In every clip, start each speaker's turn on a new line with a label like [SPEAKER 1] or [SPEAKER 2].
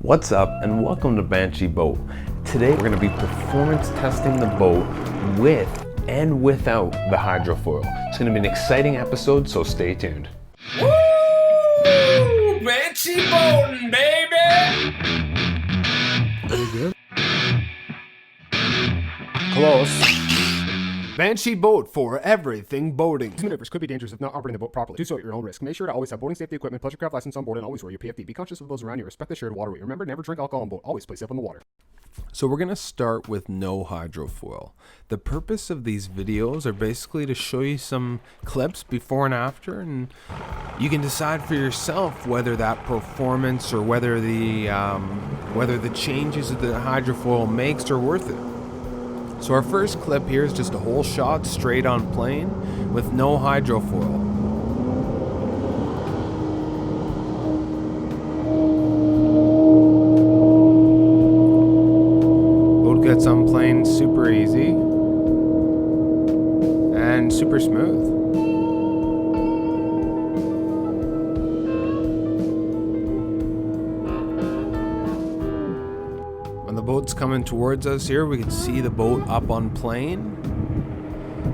[SPEAKER 1] What's up and welcome to Bansheeboat. Today we're going to be performance testing the boat with and without the hydrofoil. It's going to be an exciting episode, so stay tuned.
[SPEAKER 2] Woo! Bansheeboating, baby!
[SPEAKER 3] Very good. Close. Bansheeboat for everything boating. These maneuvers could be dangerous if not operating the boat properly. Do so at your own risk. Make sure to always have boating safety equipment, pleasure craft license on board, and always wear your PFD. Be conscious of those around you. Respect the shared waterway. Remember, never drink alcohol on boat. Always play safe on the water.
[SPEAKER 1] So we're going to start with no hydrofoil. The purpose of these videos are basically to show you some clips before and after, and you can decide for yourself whether that performance or whether the changes that the hydrofoil makes are worth it. So our first clip here is just a whole shot straight on plane with no hydrofoil. Boat gets on plane super easy and super smooth. When the boat's coming towards us here, we can see the boat up on plane,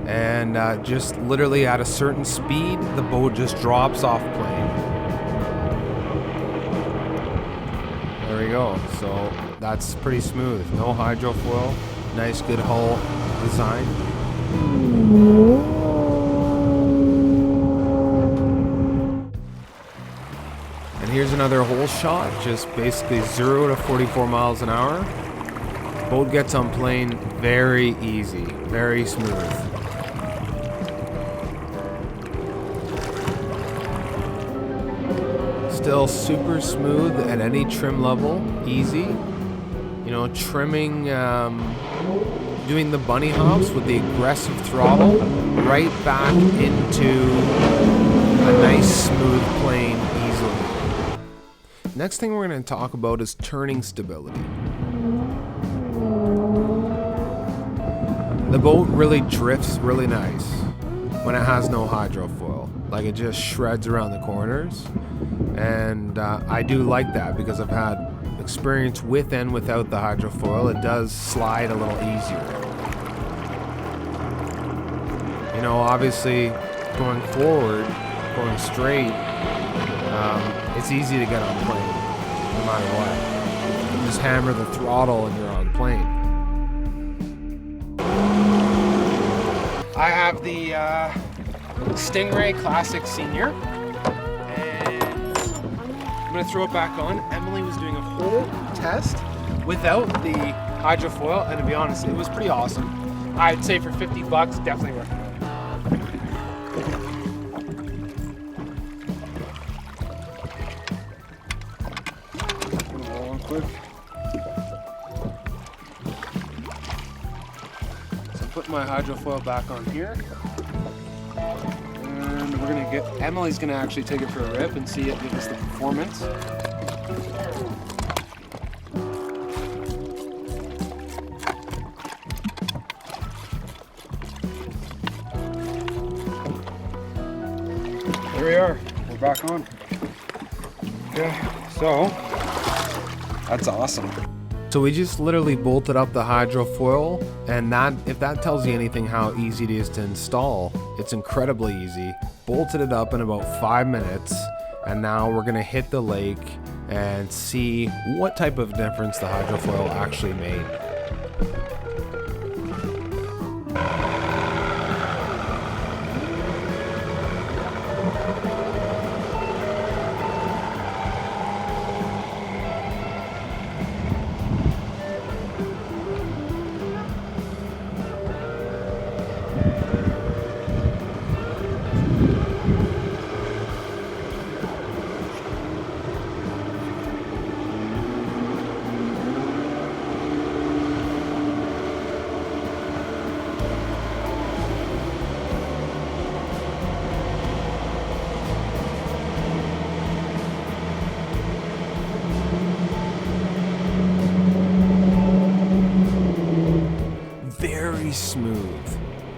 [SPEAKER 1] and just literally at a certain speed, the boat just drops off plane. There we go. So that's pretty smooth. No hydrofoil. Nice, good hull design. And here's another whole shot, just basically 0 to 44 miles an hour. Boat gets on plane very easy, very smooth. Still super smooth at any trim level, easy. You know, trimming, doing the bunny hops with the aggressive throttle right back into a nice smooth plane easily. Next thing we're going to talk about is turning stability. The boat really drifts really nice when it has no hydrofoil. Like, it just shreds around the corners. And I do like that because I've had experience with and without the hydrofoil. It does slide a little easier. You know, obviously going forward, going straight, it's easy to get on plane, no matter what. You just hammer the throttle and you're on plane. I have the Stingray Classic Senior, and I'm gonna throw it back on. Emily was doing a whole test without the hydrofoil, and to be honest, it was pretty awesome. I'd say for $50, definitely worth it. So put my hydrofoil back on here, and we're gonna get Emily's gonna actually take it for a rip and see it give us the performance. There we are. We're back on. Okay, so that's awesome. So we just literally bolted up the hydrofoil, and that, if that tells you anything how easy it is to install, it's incredibly easy. Bolted it up in about 5 minutes, and now we're gonna hit the lake and see what type of difference the hydrofoil actually made.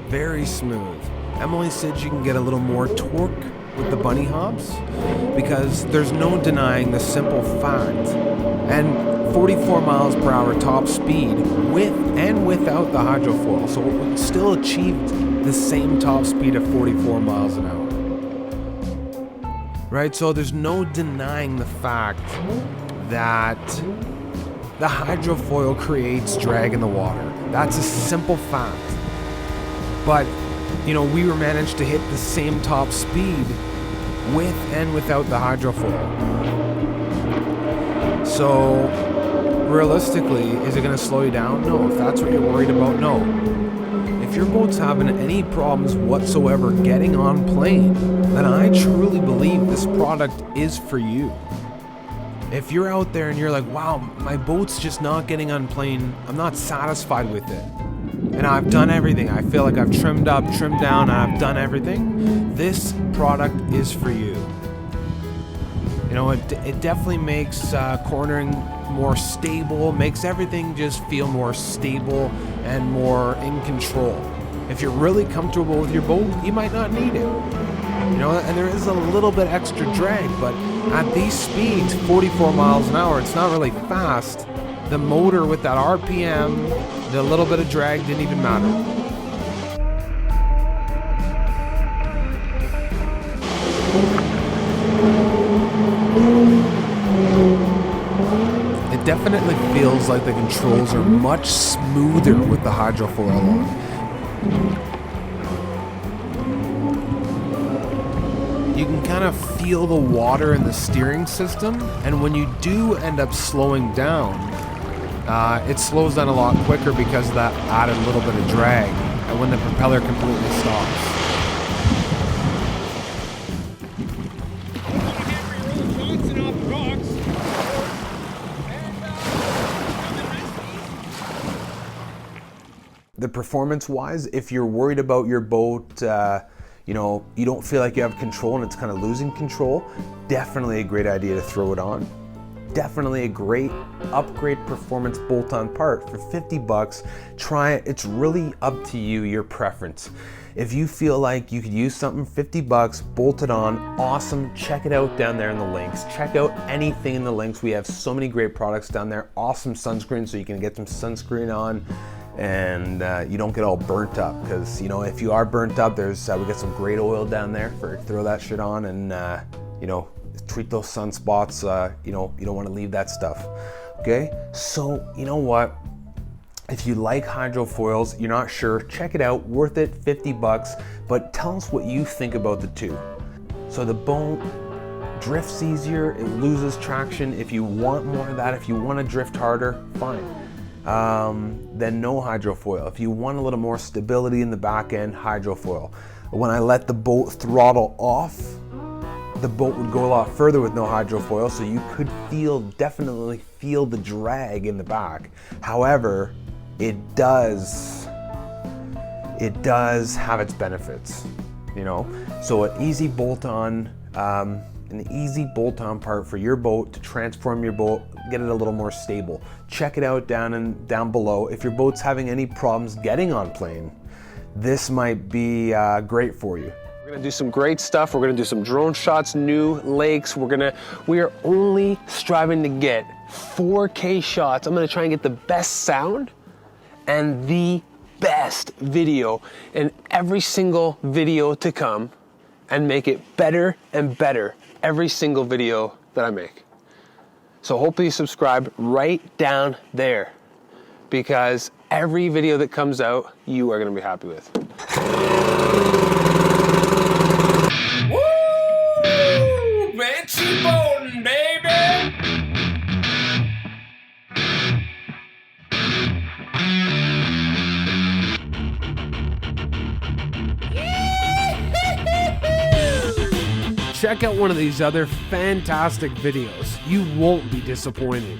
[SPEAKER 1] Very smooth. Emily said you can get a little more torque with the bunny hops because there's no denying the simple fact. And 44 miles per hour top speed with and without the hydrofoil. So we still achieved the same top speed of 44 miles an hour. Right? So there's no denying the fact that the hydrofoil creates drag in the water. That's a simple fact. But, you know, we were managed to hit the same top speed with and without the hydrofoil. So, realistically, is it going to slow you down? No. If that's what you're worried about, no. If your boat's having any problems whatsoever getting on plane, then I truly believe this product is for you. If you're out there and you're like, wow, my boat's just not getting on plane, I'm not satisfied with it, and I've done everything, I feel like I've trimmed up, trimmed down, and I've done everything, this product is for you. You know, it definitely makes cornering more stable, makes everything just feel more stable and more in control. If you're really comfortable with your boat, you might not need it. You know, and there is a little bit extra drag, but at these speeds, 44 miles an hour, it's not really fast. The motor with that RPM, the little bit of drag didn't even matter. It definitely feels like the controls are much smoother with the hydrofoil on. You can kind of feel the water in the steering system, and when you do end up slowing down, it slows down a lot quicker because of that added little bit of drag, and when the propeller completely stops. The performance-wise, if you're worried about your boat, you know, you don't feel like you have control and it's kind of losing control, definitely a great idea to throw it on. Definitely a great upgrade performance bolt-on part for 50 bucks. Try it. It's really up to you, your preference. If you feel like you could use something, 50 bucks, bolt it on, awesome. Check it out down there in the links. Check out anything in the links. We have so many great products down there. Awesome sunscreen, so you can get some sunscreen on and you don't get all burnt up, because you know, if you are burnt up, there's we got some great oil down there for throw that shit on and you know, treat those sunspots. You know, you don't want to leave that stuff. Okay, so you know what, if you like hydrofoils, you're not sure, check it out, worth it, 50 bucks. But tell us what you think about the two. So the boat drifts easier, it loses traction. If you want more of that, if you want to drift harder, fine. Then no hydrofoil. If you want a little more stability in the back end, hydrofoil. When I let the boat throttle off, the boat would go a lot further with no hydrofoil, so you could definitely feel the drag in the back. However, it does have its benefits, you know. So an easy bolt-on part for your boat to transform your boat, get it a little more stable. Check it out down below. If your boat's having any problems getting on plane, this might be great for you. We're gonna do some great stuff. We're gonna do some drone shots, new lakes. We are only striving to get 4K shots. I'm gonna try and get the best sound and the best video in every single video to come, and make it better and better every single video that I make. So hopefully you subscribe right down there, because every video that comes out, you are gonna be happy with.
[SPEAKER 2] Woo! Bansheeboat, baby!
[SPEAKER 1] Check out one of these other fantastic videos. You won't be disappointed.